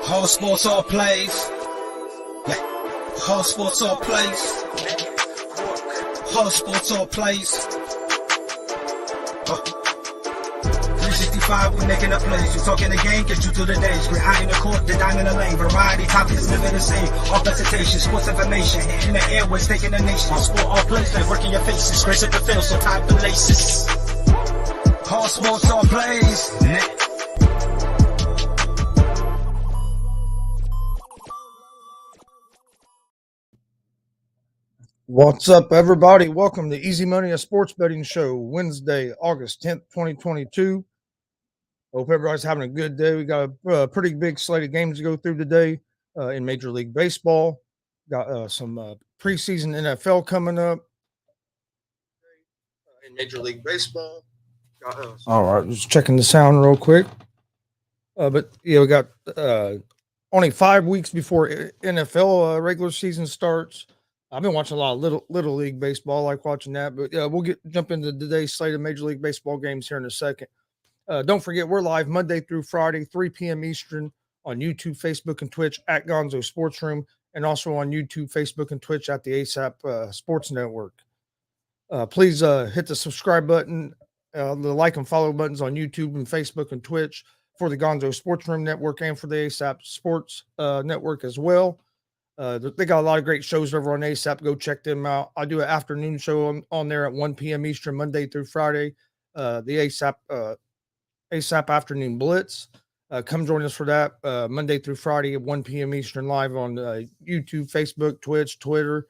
All sports, all plays. Yeah. All sports, all plays. All sports, all plays. 365, we making a plays. You talking the game, get you through the days. We're high in the court, the dime in the lane. Variety, topics, living the same. All presentation, sports information. Hitting the airways, taking the nation. All sport, all plays, like working your faces. Grace at the field, so tie the laces. All sports, all plays. What's up, everybody? Welcome to Easy Money, a sports betting show, Wednesday, August 10th, 2022. Hope everybody's having a good day. We got a pretty big slate of games to go through today in Major League Baseball. Got some preseason NFL coming up in Major League Baseball. All right, just checking the sound real quick. But yeah, we got only 5 weeks before NFL regular season starts. I've been watching a lot of little league baseball. I like watching that, but we'll jump into today's slate of Major League Baseball games here in a second. Don't forget, we're live Monday through Friday, 3 p.m. Eastern on YouTube, Facebook, and Twitch at Gonzo Sports Room, and also on YouTube, Facebook, and Twitch at the ASAP Sports Network. Please hit the subscribe button, the like and follow buttons on YouTube and Facebook and Twitch for the Gonzo Sports Room Network and for the ASAP Sports Network as well. They got a lot of great shows over on ASAP. Go check them out. I do an afternoon show on there at 1 p.m. Eastern, Monday through Friday. The ASAP Afternoon Blitz. Come join us for that Monday through Friday at 1 p.m. Eastern, live on YouTube, Facebook, Twitch, Twitter.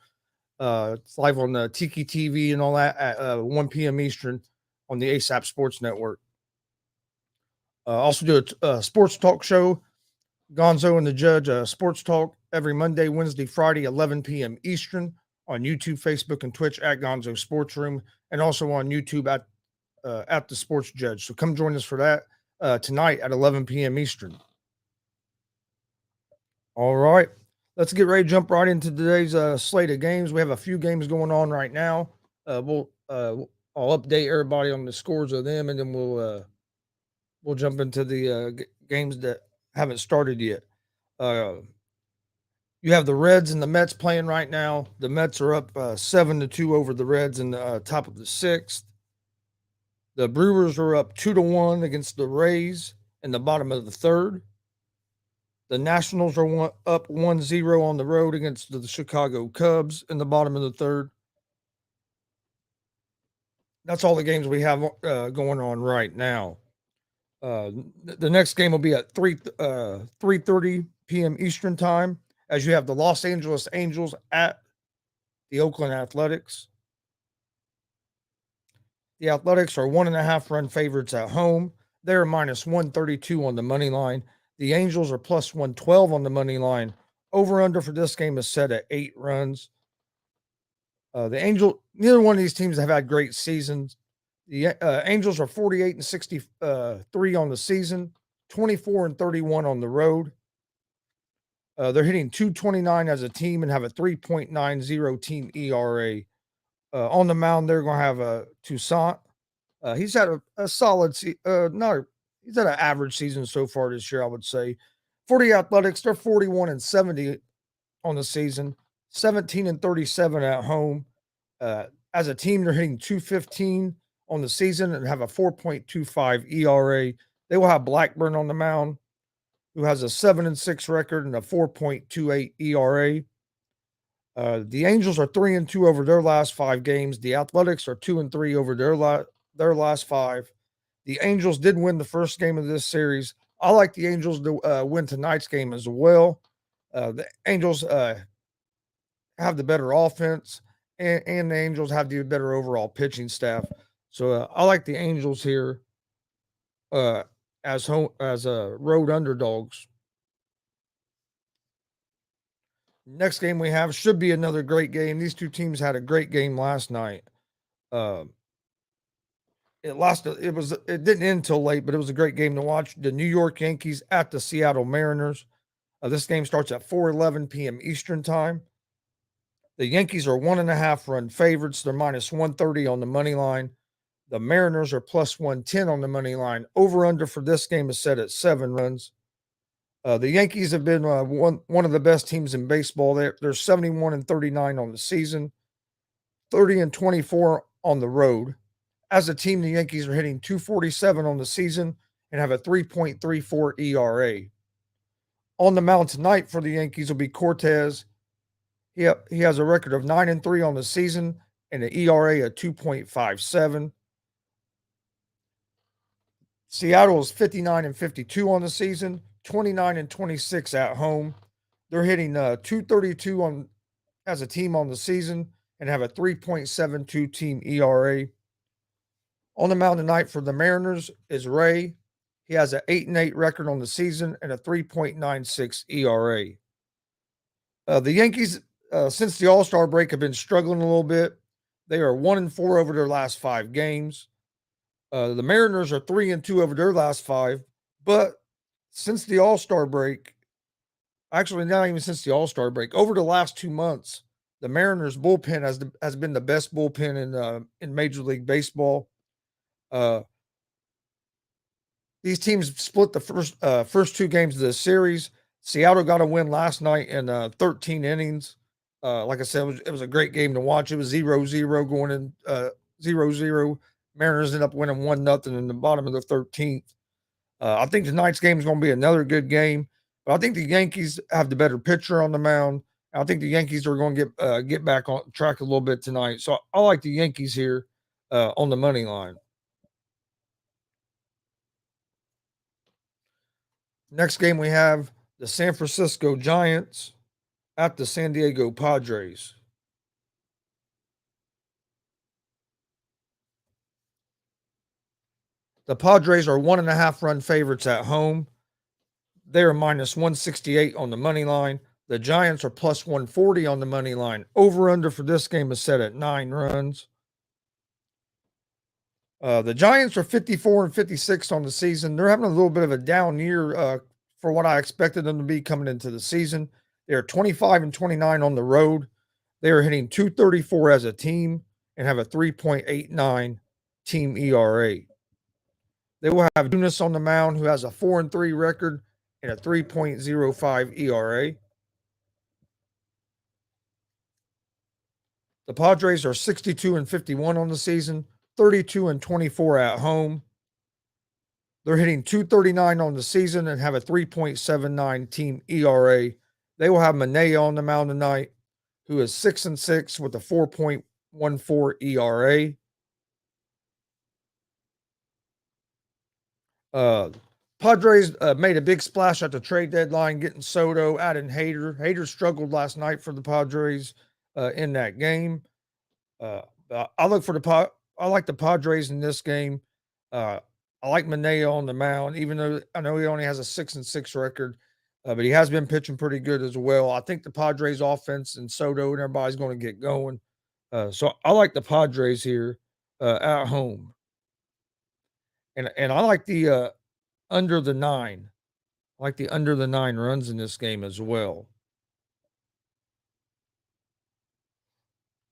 It's live on Tiki TV and all that at 1 p.m. Eastern on the ASAP Sports Network. Also do a sports talk show, Gonzo and the Judge Sports Talk, every Monday, Wednesday, Friday, 11 p.m. Eastern on YouTube, Facebook, and Twitch at Gonzo Sports Room, and also on YouTube at the Sports Judge. So come join us for that tonight at 11 p.m. Eastern. All right, let's get ready to jump right into today's slate of games. We have a few games going on right now. I'll update everybody on the scores of them, and then we'll jump into the games that haven't started yet. You have the Reds and the Mets playing right now. The Mets are up 7-2 over the Reds in the top of the sixth. The Brewers are up 2-1 against the Rays in the bottom of the third. The Nationals are up 1-0 on the road against the Chicago Cubs in the bottom of the third. That's all the games we have going on right now. The next game will be at 3:30 p.m. Eastern time, as you have the Los Angeles Angels at the Oakland Athletics. The Athletics are 1.5 run favorites at home. They're minus 132 on the money line. The Angels are plus 112 on the money line. Over under for this game is set at 8 runs. Neither one of these teams have had great seasons. The Angels are 48-63 on the season, 24-31 on the road. They're hitting 229 as a team and have a 3.90 team ERA. On the mound, they're going to have a Toussaint. He's had a solid, no, he's had an average season so far this year, I would say. For the Athletics, they're 41-70 on the season, 17-37 at home. As a team, they're hitting 215 on the season and have a 4.25 ERA. They will have Blackburn on the mound, who has a 7-6 record and a 4.28 ERA. The Angels are 3-2 over their last 5 games. The Athletics are 2-3 over their last 5. The Angels did win the first game of this series. I like the Angels to win tonight's game as well. The Angels have the better offense, and the Angels have the better overall pitching staff. So I like the Angels here as road underdogs. Next game we have should be another great game. These two teams had a great game last night. It didn't end till late, but it was a great game to watch. The New York Yankees at the Seattle Mariners. This game starts at 4:11 p.m. Eastern time. The Yankees are 1.5 run favorites. They're minus 130 on the money line. The Mariners are plus 110 on the money line. Over under for this game is set at 7 runs. The Yankees have been one of the best teams in baseball. They're 71-39 on the season, 30-24 on the road. As a team, the Yankees are hitting 247 on the season and have a 3.34 ERA. On the mound tonight for the Yankees will be Cortez. He has a record of 9-3 on the season and an ERA of 2.57. Seattle is 59-52 on the season, 29-26 at home. They're hitting 232 as a team on the season and have a 3.72 team ERA. On the mound tonight for the Mariners is Ray. He has an 8-8 record on the season and a 3.96 ERA. The Yankees, since the All-Star break, have been struggling a little bit. They are 1-4 over their last 5 games. The Mariners are 3-2 over their last 5, but since the All-Star break, actually not even since the All-Star break, over the last 2 months, the Mariners bullpen has been the best bullpen in Major League Baseball. These teams split the first 2 games of the series. Seattle got a win last night in 13 innings. Like I said, it was a great game to watch. It was 0-0 going in 0-0. Mariners ended up winning 1-0 in the bottom of the 13th. I think tonight's game is going to be another good game, but I think the Yankees have the better pitcher on the mound. I think the Yankees are going to get back on track a little bit tonight. So I like the Yankees here on the money line. Next game we have the San Francisco Giants at the San Diego Padres. The Padres are 1.5 run favorites at home. They are minus 168 on the money line. The Giants are plus 140 on the money line. Over under for this game is set at 9 runs. The Giants are 54-56 on the season. They're having a little bit of a down year for what I expected them to be coming into the season. They are 25-29 on the road. They are hitting 234 as a team and have a 3.89 team ERA. They will have Eunice on the mound, who has a 4-3 record and a 3.05 ERA. The Padres are 62-51 on the season, 32-24 at home. They're hitting 239 on the season and have a 3.79 team ERA. They will have Manaea on the mound tonight, who is 6-6 with a 4.14 ERA. Padres made a big splash at the trade deadline, getting Soto, adding Hader. Hader struggled last night for the Padres in that game. I like the Padres in this game. I like Manaea on the mound, even though I know he only has a 6-6 record, but he has been pitching pretty good as well. I think the Padres offense and Soto and everybody's going to get going. So I like the Padres here at home. And I like the under the 9. I like the under the 9 runs in this game as well.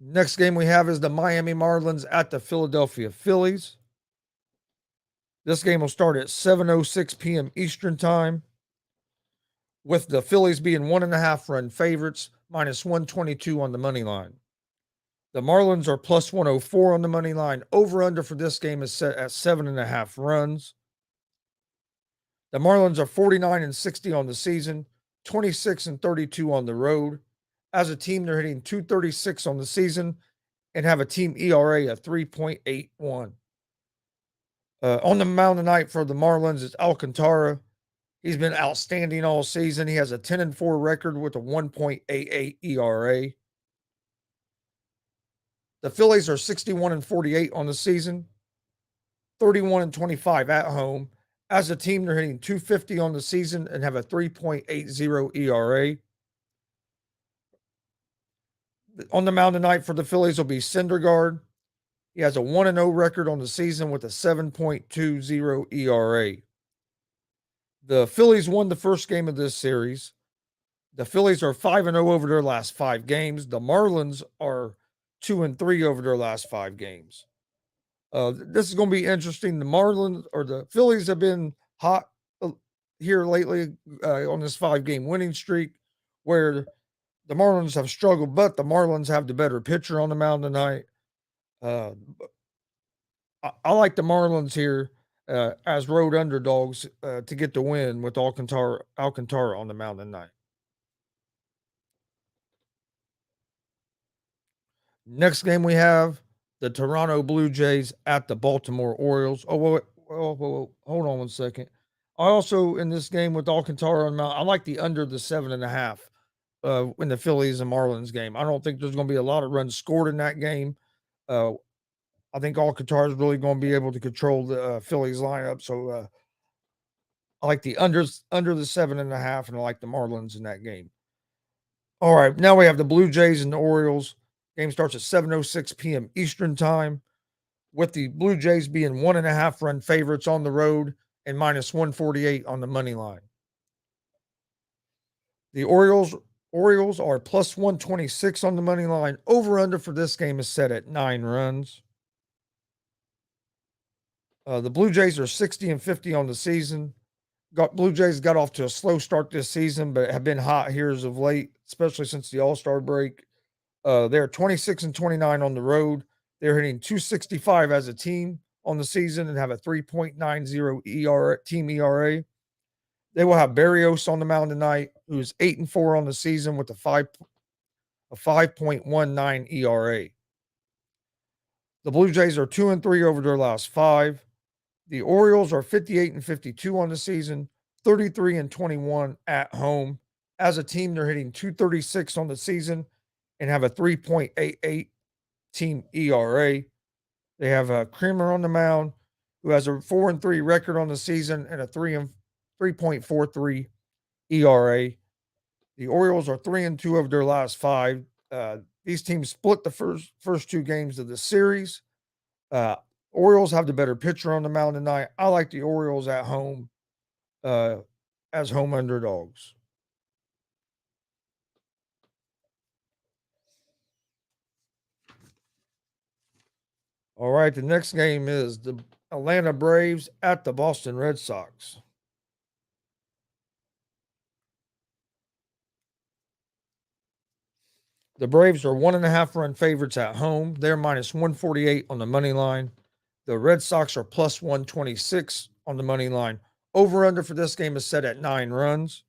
Next game we have is the Miami Marlins at the Philadelphia Phillies. This game will start at 7:06 p.m. Eastern Time, with the Phillies being 1.5 run favorites, minus 122 on the money line. The Marlins are plus 104 on the money line. Over under for this game is set at 7.5 runs. The Marlins are 49-60 on the season, 26-32 on the road. As a team, they're hitting 236 on the season and have a team ERA of 3.81. On the mound tonight for the Marlins is Alcantara. He's been outstanding all season. He has a 10-4 record with a 1.88 ERA. The Phillies are 61-48 on the season, 31-25 at home. As a team, they're hitting 250 on the season and have a 3.80 ERA. On the mound tonight for the Phillies will be Syndergaard. He has a 1-0 record on the season with a 7.20 ERA. The Phillies won the first game of this series. The Phillies are 5-0 over their last 5 games. The Marlins are 2-3 over their last 5 games. This is going to be interesting. The Marlins or the Phillies have been hot here lately on this 5-game winning streak, where the Marlins have struggled, but the Marlins have the better pitcher on the mound tonight. I like the Marlins here as road underdogs to get the win with Alcantara on the mound tonight. Next game we have the Toronto Blue Jays at the Baltimore Orioles. Hold on 1 second. I also, in this game with Alcantara on the mound, I like the under the 7.5 in the Phillies and Marlins game. I don't think there's going to be a lot of runs scored in that game. I think Alcantara is really going to be able to control the Phillies lineup. So I like the under the 7.5, and I like the Marlins in that game. All right, now we have the Blue Jays and the Orioles. Game starts at 7:06 p.m. Eastern Time, with the Blue Jays being 1.5 run favorites on the road and minus 148 on the money line. The Orioles are plus 126 on the money line. Over under for this game is set at 9 runs. The Blue Jays are 60-50 on the season. Blue Jays got off to a slow start this season, but have been hot here as of late, especially since the All-Star break. They're 26-29 on the road. They're hitting 265 as a team on the season and have a 3.90 team ERA. They will have Berrios on the mound tonight, who is 8-4 on the season with a 5.19 ERA. The Blue Jays are 2-3 over their last 5. The Orioles are 58-52 on the season, 33-21 at home. As a team, they're hitting 236 on the season and have a 3.88 team ERA. They have Creamer on the mound, who has a 4-3 record on the season and a 3.43 ERA. The Orioles are 3-2 over their last 5. These teams split the first 2 games of the series. Orioles have the better pitcher on the mound tonight. I like the Orioles at home as home underdogs. All right, the next game is the Atlanta Braves at the Boston Red Sox. The Braves are 1.5 run favorites at home. They're minus 148 on the money line. The Red Sox are plus 126 on the money line. Over under for this game is set at 9 runs.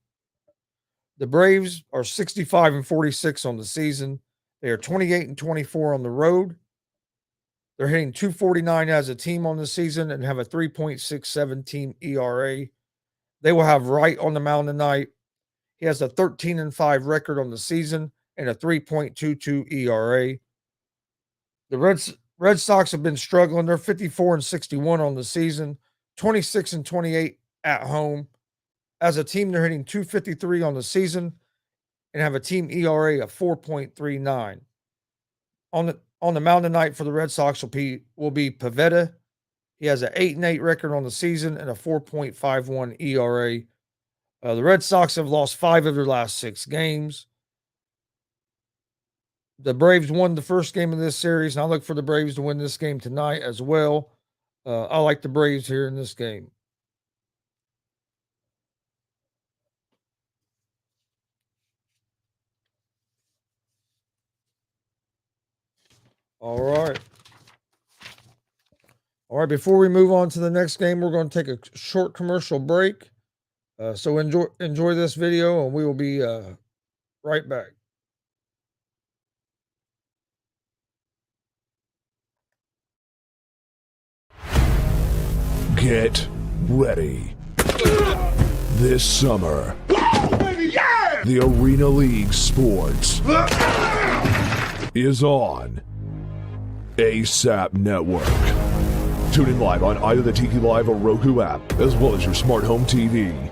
The Braves are 65-46 on the season. They are 28-24 on the road. They're hitting 249 as a team on the season and have a 3.67 team ERA. They will have Wright on the mound tonight. He has a 13-5 record on the season and a 3.22 ERA. The Red Sox have been struggling. They're 54-61 on the season, 26-28 at home. As a team, they're hitting 253 on the season and have a team ERA of 4.39. On the mound tonight for the Red Sox will be Pivetta. He has an 8-8 record on the season and a 4.51 ERA. The Red Sox have lost 5 of their last 6 games. The Braves won the first game of this series, and I look for the Braves to win this game tonight as well. I like the Braves here in this game. All right. All right, before we move on to the next game, we're going to take a short commercial break. So enjoy this video, and we will be right back. Get ready. This summer, the Arena League Sports is on ASAP Network. Tune in live on either the Tiki Live or Roku app, as well as your smart home TV.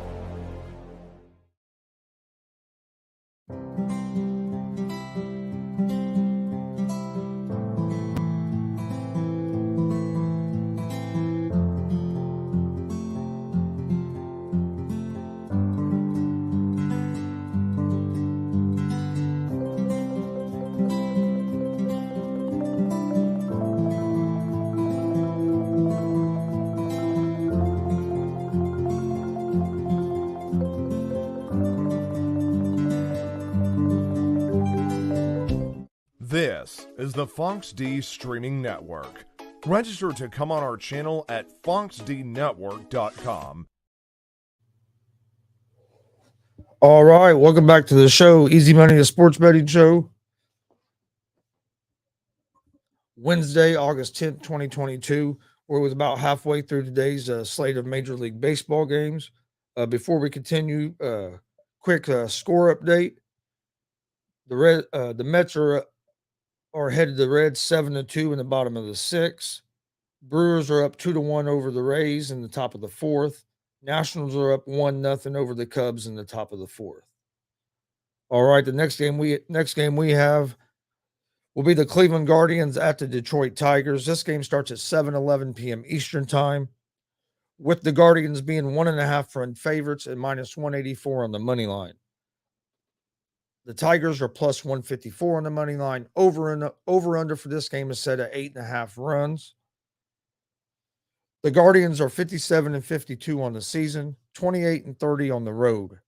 This is the Fonx D Streaming Network. Register to come on our channel at fonxdnetwork.com. All right, welcome back to the show, Easy Money, the sports betting show. Wednesday, August 10th, 2022. We're about halfway through today's slate of Major League Baseball games. Before we continue, quick score update. The Mets are headed the Reds 7-2 in the bottom of the 6th. Brewers are up 2-1 over the Rays in the top of the 4th. Nationals are up 1-0 over the Cubs in the top of the 4th. All right, the next game we have will be the Cleveland Guardians at the Detroit Tigers. This game starts at 7:11 p.m. Eastern Time, with the Guardians being 1.5 run favorites and -184 on the money line. The Tigers are plus 154 on the money line. Over under for this game is set at 8.5 runs. The Guardians are 57-52 on the season, 28-30 on the road.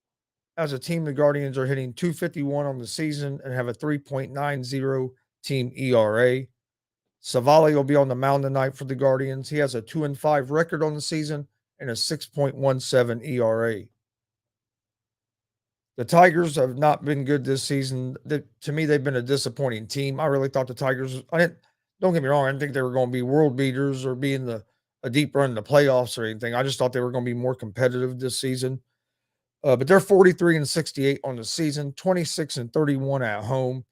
As a team, the Guardians are hitting .251 on the season and have a 3.90 team ERA. Savali will be on the mound tonight for the Guardians. He has a 2-5 record on the season and a 6.17 ERA. The Tigers have not been good this season. To me, they've been a disappointing team. I really thought the Tigers, don't get me wrong, I didn't think they were going to be world beaters or be in a deep run in the playoffs or anything. I just thought they were going to be more competitive this season. But they're 43-68 on the season, 26-31 at home.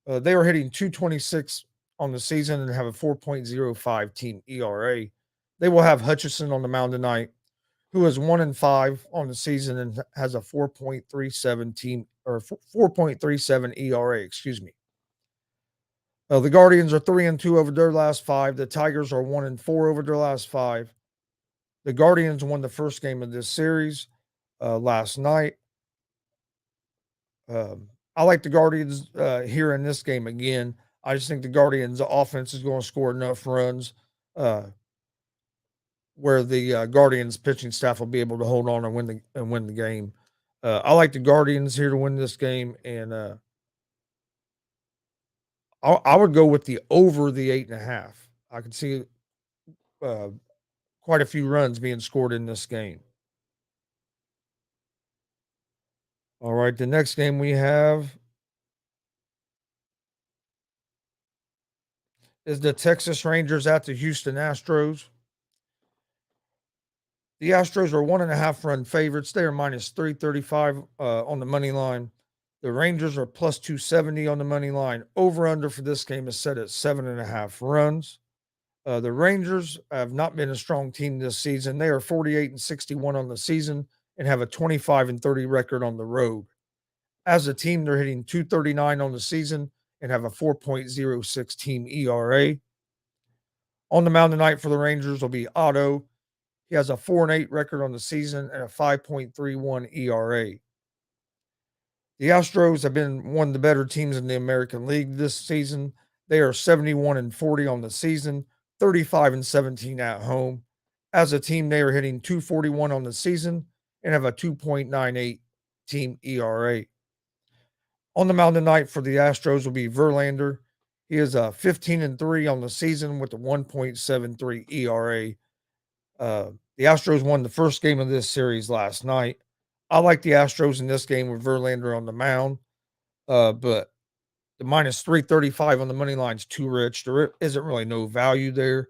They are hitting .226 on the season and have a 4.05 team ERA. They will have Hutchison on the mound tonight, who is 1-5 on the season and has a 4.37 ERA. Excuse me. The Guardians are 3-2 over their last 5. The Tigers are 1-4 over their last 5. The Guardians won the first game of this series last night. I like the Guardians here in this game again. I just think the Guardians' offense is going to score enough runs where the Guardians pitching staff will be able to hold on and win the game. I like the Guardians here to win this game, and I would go with the over the 8.5. I could see quite a few runs being scored in this game. All right, the next game we have is the Texas Rangers at the Houston Astros. The Astros are 1.5 run favorites. They are -335 on the money line. The Rangers are plus 270 on the money line. Over under for this game is set at 7.5 runs. The Rangers have not been a strong team this season. They are 48-61 on the season and have a 25-30 record on the road. As a team, they're hitting .239 on the season and have a 4.06 team ERA. On the mound tonight for the Rangers will be Otto. He has a 4-8 record on the season and a 5.31 ERA. The Astros have been one of the better teams in the American League this season. They are 71-40 on the season, 35-17 at home. As a team, they are hitting 241 on the season and have a 2.98 team ERA. On the mound tonight for the Astros will be Verlander. He is 15-3 on the season with a 1.73 ERA. The Astros won the first game of this series last night. I like the Astros in this game with Verlander on the mound, but the minus 335 on the money line is too rich. There isn't really no value there.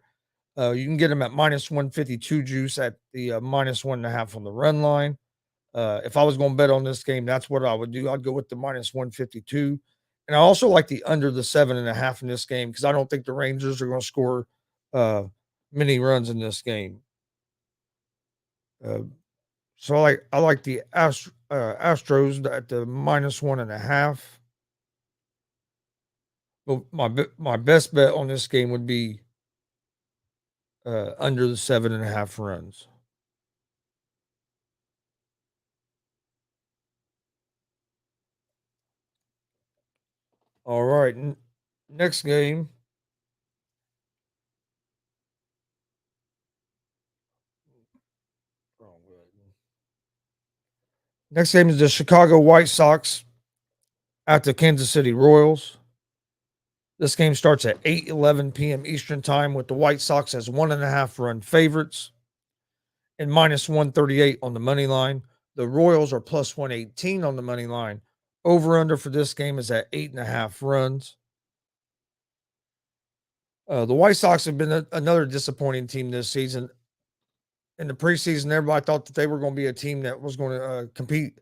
You can get them at minus 152 juice at the minus 1.5 on the run line. If I was going to bet on this game, that's what I would do. I'd go with the minus 152. And I also like the under the 7.5 in this game because I don't think the Rangers are going to score many runs in this game. So I like the Astros at the minus 1.5. But my best bet on this game would be under the 7.5 runs. All right, next game. Next game is the Chicago White Sox at the Kansas City Royals. This game starts at 8:11 p.m. Eastern Time with the White Sox as 1.5 run favorites and minus 138 on the money line. The Royals are plus 118 on the money line. Over under for this game is at 8.5 runs. The White Sox have been another disappointing team this season. In the preseason, everybody thought that they were going to be a team that was going to compete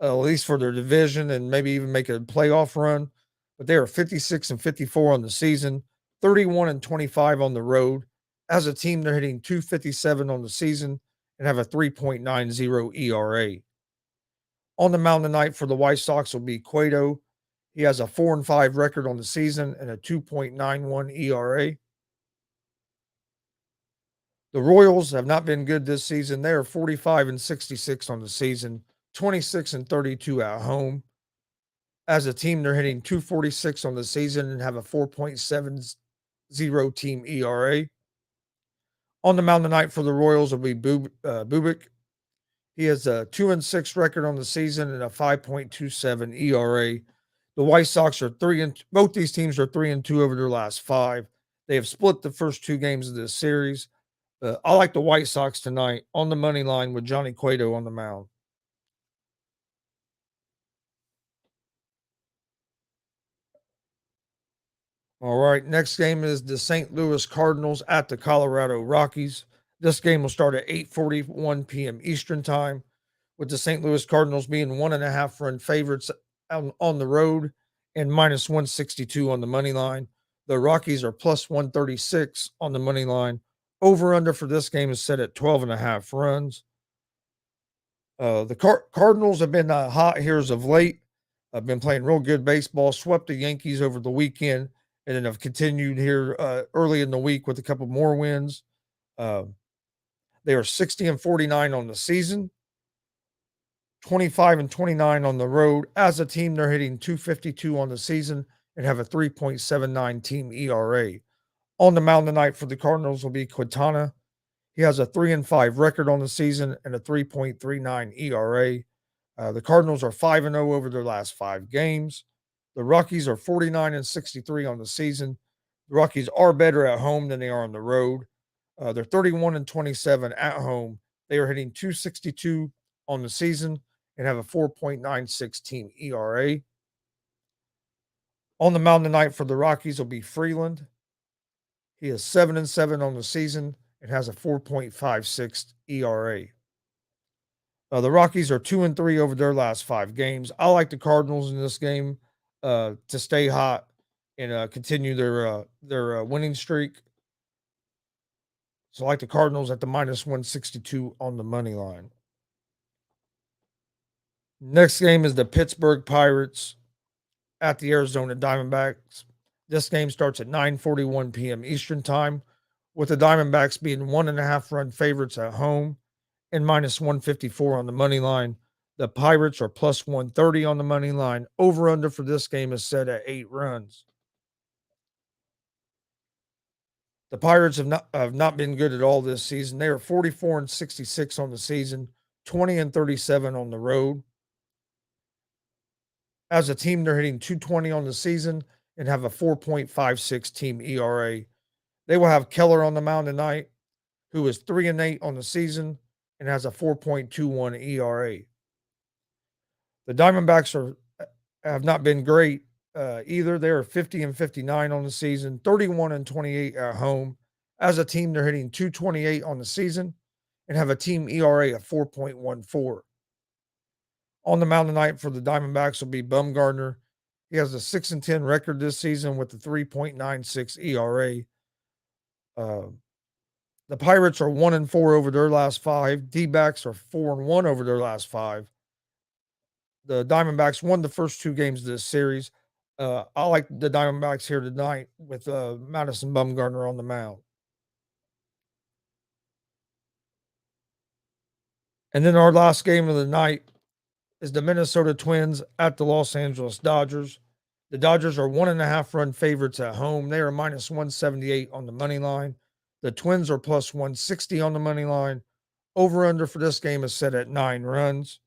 at least for their division and maybe even make a playoff run. But they are 56-54 on the season, 31-25 on the road. As a team, they're hitting 257 on the season and have a 3.90 ERA. On the mound tonight for the White Sox will be Cueto. He has a 4-5 record on the season and a 2.91 ERA. The Royals have not been good this season. They are 45-66 on the season, 26-32 at home. As a team, they're hitting 246 on the season and have a 4.70 team ERA. On the mound tonight for the Royals will be Bubic. He has a 2-6 record on the season and a 5.27 ERA. The White Sox are both these teams are 3-2 over their last 5. They have split the first 2 games of this series. I like the White Sox tonight on the money line with Johnny Cueto on the mound. All right, next game is the St. Louis Cardinals at the Colorado Rockies. This game will start at 8:41 p.m. Eastern Time, with the St. Louis Cardinals being 1.5 run favorites on the road and minus 162 on the money line. The Rockies are plus 136 on the money line. Over under for this game is set at 12.5 runs. The Cardinals have been hot here as of late. Have been playing real good baseball. Swept the Yankees over the weekend, and then have continued here early in the week with a couple more wins. They are 60-49 on the season, 25-29 on the road. As a team, they're hitting 252 on the season and have a 3.79 team ERA. On the mound tonight for the Cardinals will be Quintana. He has a 3-5 record on the season and a 3.39 ERA. The Cardinals are 5-0 over their last 5 games. The Rockies are 49-63 on the season. The Rockies are better at home than they are on the road. They're 31-27 at home. They are hitting 262 on the season and have a 4.96 team ERA. On the mound tonight for the Rockies will be Freeland. He is 7-7 on the season and has a 4.56 ERA. The Rockies are 2-3 over their last 5 games. I like the Cardinals in this game to stay hot and continue their winning streak. So I like the Cardinals at the minus 162 on the money line. Next game is the Pittsburgh Pirates at the Arizona Diamondbacks. This game starts at 9:41 p.m. Eastern Time with the Diamondbacks being 1.5 run favorites at home and minus 154 on the money line. The Pirates are plus 130 on the money line. Over under for this game is set at 8 runs. The Pirates have not been good at all this season. They are 44-66 on the season, 20-37 on the road. As a team, they're hitting .220 on the season and have a 4.56 team ERA. They will have Keller on the mound tonight, who is 3-8 on the season and has a 4.21 ERA. The Diamondbacks have not been great either. They are 50-59 on the season, 31-28 at home. As a team, they're hitting .228 on the season and have a team ERA of 4.14. On the mound tonight for the Diamondbacks will be Bumgarner. He has a 6-10 record this season with a 3.96 ERA. The Pirates are 1-4 over their last 5. D-backs are 4-1 over their last 5. The Diamondbacks won the first 2 games of this series. I like the Diamondbacks here tonight with Madison Bumgarner on the mound. And then our last game of the night is the Minnesota Twins at the Los Angeles Dodgers. The Dodgers are 1.5 run favorites at home. They are minus 178 on the money line. The Twins are plus 160 on the money line. Over under for this game is set at 9 runs.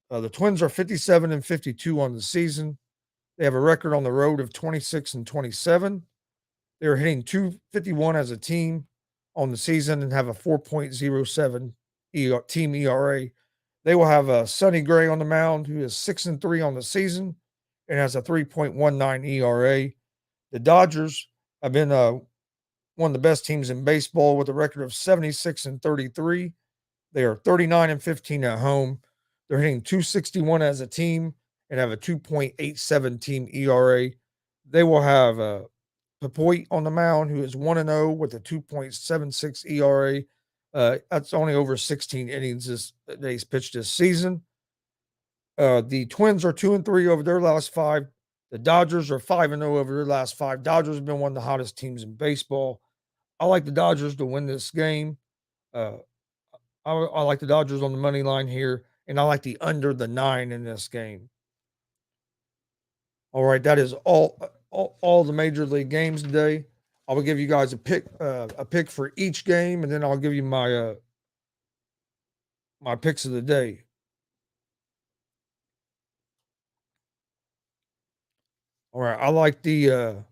The Twins are 57-52 on the season. They have a record on the road of 26-27. They are hitting .251 as a team on the season and have a 4.07 team ERA. They will have Sonny Gray on the mound, who is 6-3 on the season and has a 3.19 ERA. The Dodgers have been one of the best teams in baseball with a record of 76-33. They are 39-15 at home. They're hitting .261 as a team and have a 2.87 team ERA. They will have Papoy on the mound, who is 1-0 with a 2.76 ERA. That's only over 16 innings that he's pitched this season. The Twins are 2-3 over their last 5. The Dodgers are 5-0 over their last 5. Dodgers have been one of the hottest teams in baseball. I like the Dodgers to win this game. I like the Dodgers on the money line here, and I like the under the 9 in this game. All right, that is all the major league games today. I will give you guys a pick for each game, and then I'll give you my my picks of the day. All right, I like the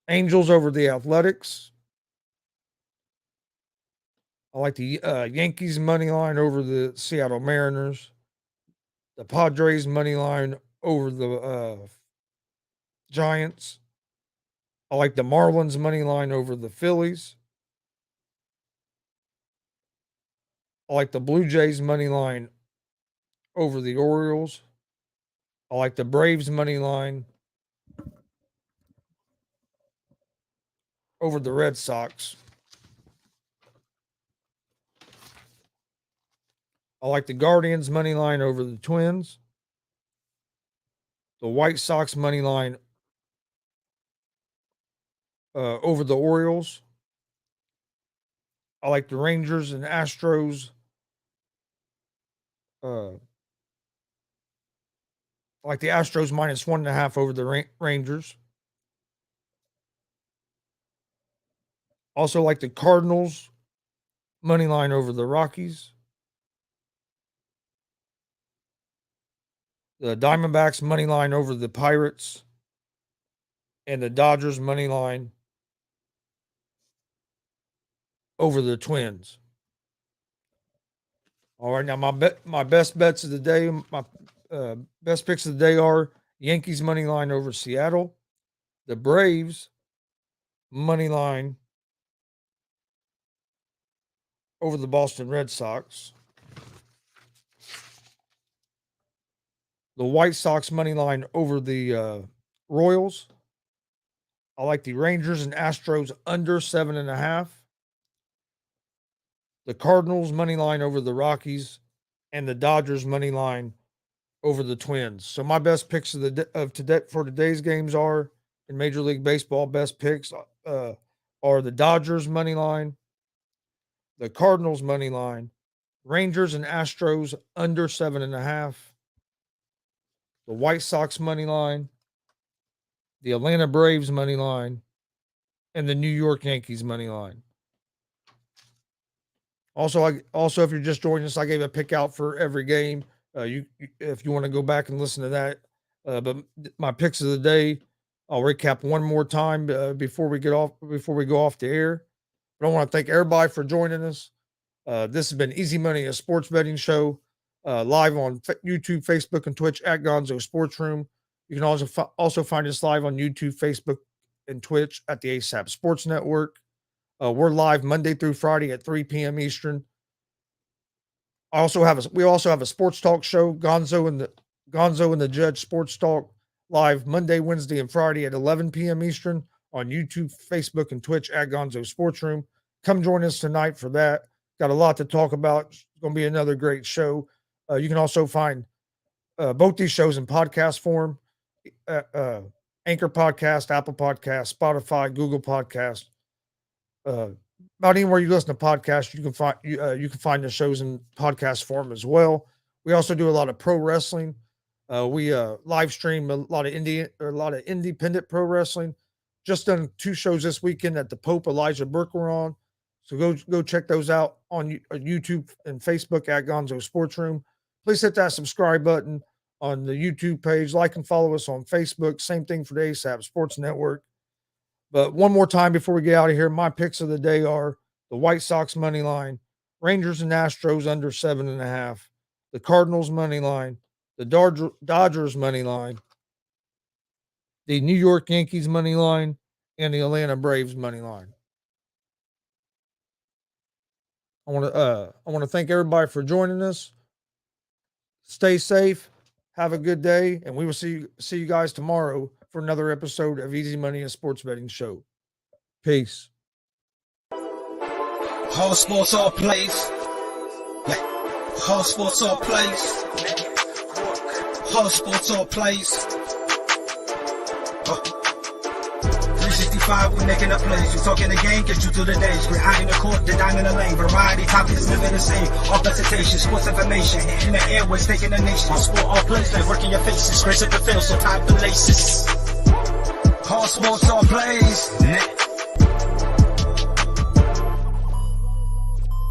Angels over the Athletics. I like the Yankees money line over the Seattle Mariners. The Padres money line over the Giants. I like the Marlins money line over the Phillies. I like the Blue Jays money line over the Orioles. I like the Braves money line over the Red Sox. I like the Guardians money line over the Twins. The White Sox money line over the Orioles. I like the Rangers and Astros. I like the Astros minus 1.5 over the Rangers. Also like the Cardinals money line over the Rockies. The Diamondbacks money line over the Pirates. And the Dodgers money line over the Twins. All right, now my best bets of the day, my best picks of the day are Yankees money line over Seattle, the Braves money line over the Boston Red Sox, the White Sox money line over the Royals. I like the Rangers and Astros under 7.5. The Cardinals money line over the Rockies, and the Dodgers money line over the Twins. So my best picks for today's games are in Major League Baseball, best picks are the Dodgers money line, the Cardinals money line, Rangers and Astros under 7.5, the White Sox money line, the Atlanta Braves money line, and the New York Yankees money line. Also, if you're just joining us, I gave a pick out for every game. If you want to go back and listen to that. But my picks of the day, I'll recap one more time before we go off the air. But I want to thank everybody for joining us. This has been Easy Money, a sports betting show, live on YouTube, Facebook, and Twitch at Gonzo Sports Room. You can also find us live on YouTube, Facebook, and Twitch at the ASAP Sports Network. We're live Monday through Friday at 3 p.m. Eastern. We also have a sports talk show, Gonzo and the Judge Sports Talk, live Monday, Wednesday, and Friday at 11 p.m. Eastern on YouTube, Facebook, and Twitch at Gonzo Sports Room. Come join us tonight for that. Got a lot to talk about. It's going to be another great show. You can also find both these shows in podcast form, Anchor Podcast, Apple Podcast, Spotify, Google Podcast. About anywhere you listen to podcasts, you can find the shows in podcast form as well. We also do a lot of pro wrestling. We live stream a lot of independent pro wrestling. Just done 2 shows this weekend that the Pope Elijah Burke were on. So go check those out on YouTube and Facebook at Gonzo Sports Room. Please hit that subscribe button on the YouTube page. Like and follow us on Facebook. Same thing for the ASAP Sports Network. But one more time before we get out of here, my picks of the day are the White Sox money line, Rangers and Astros under 7.5, the Cardinals money line, the Dodgers money line, the New York Yankees money line, and the Atlanta Braves money line. I want to thank everybody for joining us. Stay safe. Have a good day, and we will see you guys tomorrow for another episode of Easy Money and Sports Betting Show. Peace. All sports, all plays. Yeah. All sports, all plays. All sports, all plays. 365, we making up plays. We talking the game, get you through the days. We're high in the court, the dime in the lane. Variety, topics, living the same. All presentation, sports information. Hitting the airways, taking the nation. All sport, all plays, like working your faces. Grace at the field, so tie the laces. All sports, all plays.